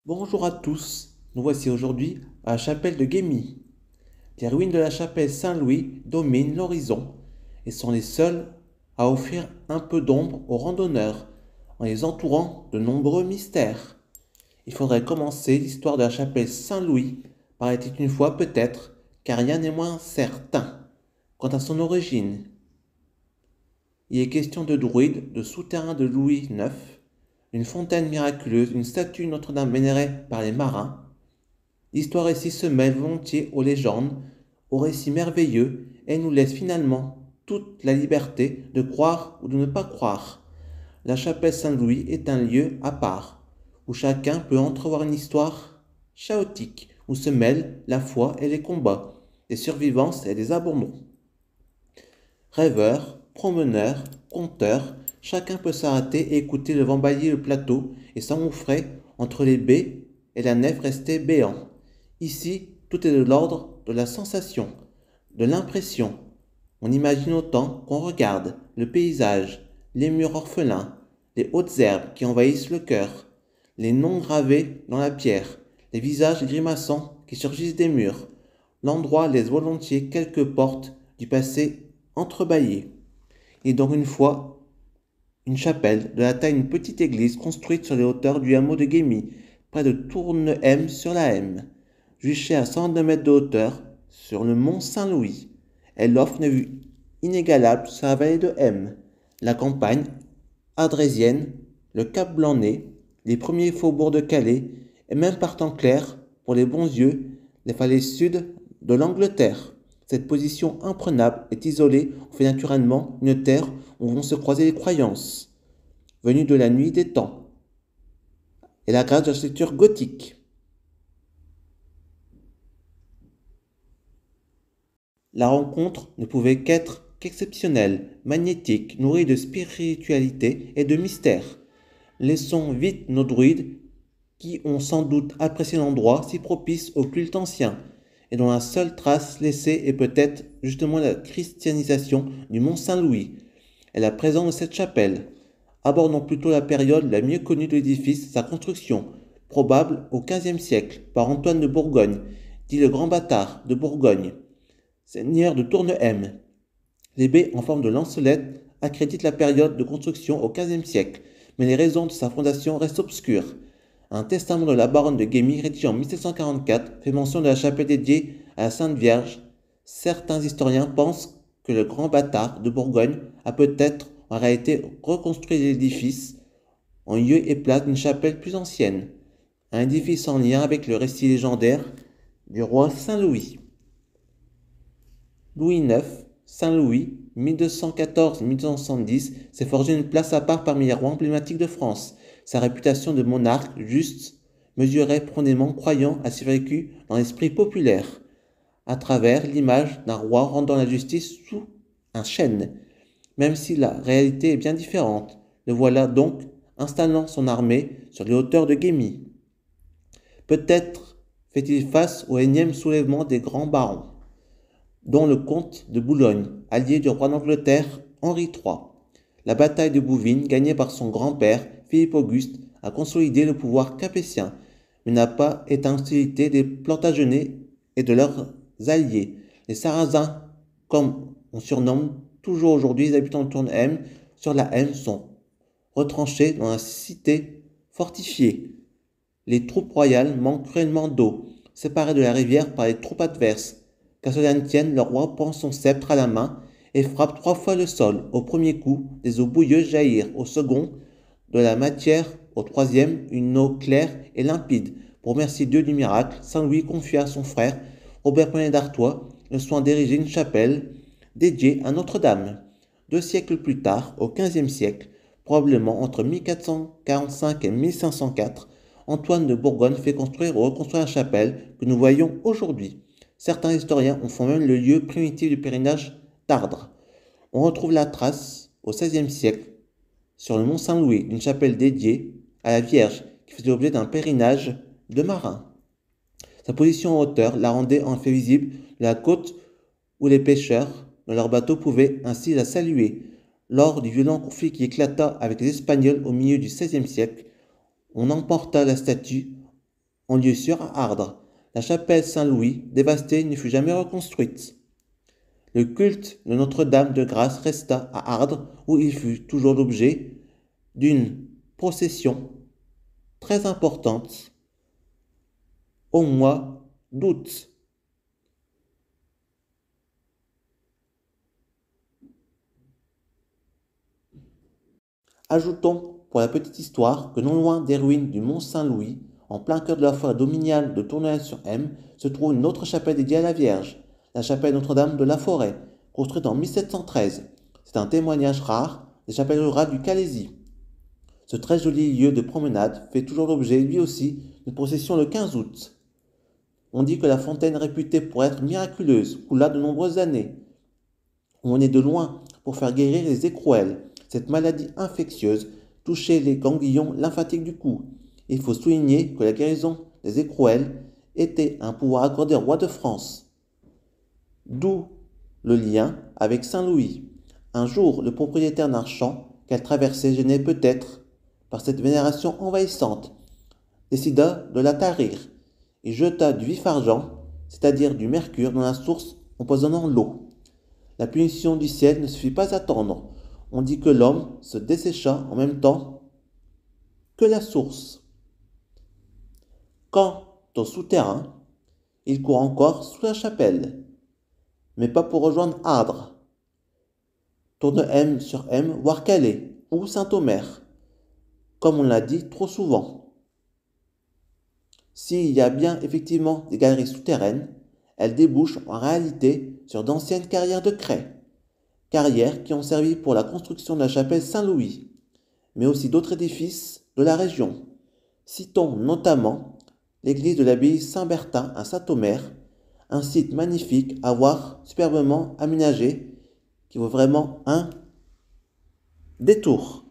Bonjour à tous, nous voici aujourd'hui à la chapelle de Guémy. Les ruines de la chapelle Saint-Louis dominent l'horizon et sont les seules à offrir un peu d'ombre aux randonneurs en les entourant de nombreux mystères. Il faudrait commencer l'histoire de la chapelle Saint-Louis par était une fois peut-être, car rien n'est moins certain quant à son origine. Il est question de druides, de souterrains de Louis IX, une fontaine miraculeuse, une statue Notre-Dame vénérée par les marins. L'histoire ici se mêle volontiers aux légendes, aux récits merveilleux et nous laisse finalement toute la liberté de croire ou de ne pas croire. La chapelle Saint-Louis est un lieu à part, où chacun peut entrevoir une histoire chaotique, où se mêlent la foi et les combats, des survivances et des abandons. Rêveurs, promeneurs, conteurs, chacun peut s'arrêter et écouter le vent balayer le plateau et s'engouffrer entre les baies et la nef restée béant. Ici, tout est de l'ordre de la sensation, de l'impression. On imagine autant qu'on regarde le paysage, les murs orphelins, les hautes herbes qui envahissent le cœur, les noms gravés dans la pierre, les visages grimaçants qui surgissent des murs. L'endroit laisse volontiers quelques portes du passé entrebâillées. Il est donc une fois une chapelle de la taille d'une petite église construite sur les hauteurs du hameau de Guémy, près de Tourne-M sur la M, juchée à 102 mètres de hauteur sur le mont Saint-Louis. Elle offre une vue inégalable sur la vallée de M, la campagne ardrésienne, le Cap Blanc-Nez, les premiers faubourgs de Calais et même par temps clair, pour les bons yeux, les falaises sud de l'Angleterre. Cette position imprenable est isolée, on fait naturellement une terre où vont se croiser les croyances, venues de la nuit des temps, et la grâce de l'architecture gothique. La rencontre ne pouvait qu'exceptionnelle, magnétique, nourrie de spiritualité et de mystère. Laissons vite nos druides, qui ont sans doute apprécié l'endroit si propice au culte ancien, et dont la seule trace laissée est peut-être justement la christianisation du mont Saint-Louis et la présence de cette chapelle. Abordons plutôt la période la mieux connue de l'édifice, sa construction, probable au XVe siècle, par Antoine de Bourgogne, dit le Grand Bâtard de Bourgogne, seigneur de Tourne-M. Les baies en forme de lancelette accréditent la période de construction au XVe siècle, mais les raisons de sa fondation restent obscures. Un testament de la baronne de Guémy, rédigé en 1744, fait mention de la chapelle dédiée à la Sainte Vierge. Certains historiens pensent que le Grand Bâtard de Bourgogne a peut-être en réalité reconstruit l'édifice en lieu et place d'une chapelle plus ancienne, un édifice en lien avec le récit légendaire du roi Saint-Louis. Louis IX, Saint-Louis, 1214-1270, s'est forgé une place à part parmi les rois emblématiques de France. Sa réputation de monarque juste mesurait profondément croyant à survécu dans l'esprit populaire, à travers l'image d'un roi rendant la justice sous un chêne. Même si la réalité est bien différente, le voilà donc installant son armée sur les hauteurs de Guémy. Peut-être fait-il face au énième soulèvement des grands barons, dont le comte de Boulogne, allié du roi d'Angleterre Henri III. La bataille de Bouvines, gagnée par son grand-père, Philippe Auguste, a consolidé le pouvoir capétien, mais n'a pas éteint l'hostilité des Plantagenets et de leurs alliés. Les Sarrasins, comme on surnomme toujours aujourd'hui les habitants de Tourne-M, sur la M, sont retranchés dans la cité fortifiée. Les troupes royales manquent cruellement d'eau, séparées de la rivière par les troupes adverses. Qu'à cela ne tienne, le roi prend son sceptre à la main et frappe 3 fois le sol. Au premier coup, des eaux bouilleuses jaillirent. Au second, de la matière. Au troisième, une eau claire et limpide. Pour remercier Dieu du miracle, Saint-Louis confia à son frère, Robert Ier d'Artois, le soin d'ériger une chapelle dédiée à Notre-Dame. 2 siècles plus tard, au XVe siècle, probablement entre 1445 et 1504, Antoine de Bourgogne fait construire ou reconstruire la chapelle que nous voyons aujourd'hui. Certains historiens en font même le lieu primitif du pèlerinage d'Ardres. On retrouve la trace, au XVIe siècle, sur le mont Saint-Louis, d'une chapelle dédiée à la Vierge qui faisait l'objet d'un pèlerinage de marins. Sa position en hauteur la rendait en fait visible de la côte où les pêcheurs dans leurs bateaux pouvaient ainsi la saluer. Lors du violent conflit qui éclata avec les Espagnols au milieu du XVIe siècle, on emporta la statue en lieu sûr à Ardres. La chapelle Saint-Louis, dévastée, ne fut jamais reconstruite. Le culte de Notre-Dame de Grâce resta à Ardres, où il fut toujours l'objet d'une procession très importante au mois d'août. Ajoutons pour la petite histoire que non loin des ruines du Mont Saint-Louis, en plein cœur de la forêt dominiale de Tournai-sur-M, se trouve une autre chapelle dédiée à la Vierge, la chapelle Notre-Dame de la Forêt, construite en 1713. C'est un témoignage rare des chapelles rurales du Calaisis. Ce très joli lieu de promenade fait toujours l'objet, lui aussi, d'une procession le 15 août. On dit que la fontaine réputée pour être miraculeuse coula de nombreuses années. On est de loin pour faire guérir les écrouelles. Cette maladie infectieuse touchait les ganglions lymphatiques du cou. Il faut souligner que la guérison des écrouelles était un pouvoir accordé au roi de France. D'où le lien avec Saint-Louis. Un jour, le propriétaire d'un champ qu'elle traversait, gêné peut-être par cette vénération envahissante, décida de la tarir et jeta du vif-argent, c'est-à-dire du mercure, dans la source empoisonnant l'eau. La punition du ciel ne se fit pas attendre. On dit que l'homme se dessécha en même temps que la source. Quant au souterrain, il court encore sous la chapelle, mais pas pour rejoindre Ardres. Tourne M sur M, voire Calais, ou Saint-Omer, comme on l'a dit trop souvent. S'il y a bien effectivement des galeries souterraines, elles débouchent en réalité sur d'anciennes carrières de craie, carrières qui ont servi pour la construction de la chapelle Saint-Louis, mais aussi d'autres édifices de la région. Citons notamment l'église de l'abbaye Saint-Bertin à Saint-Omer, un site magnifique à voir superbement aménagé qui vaut vraiment un détour.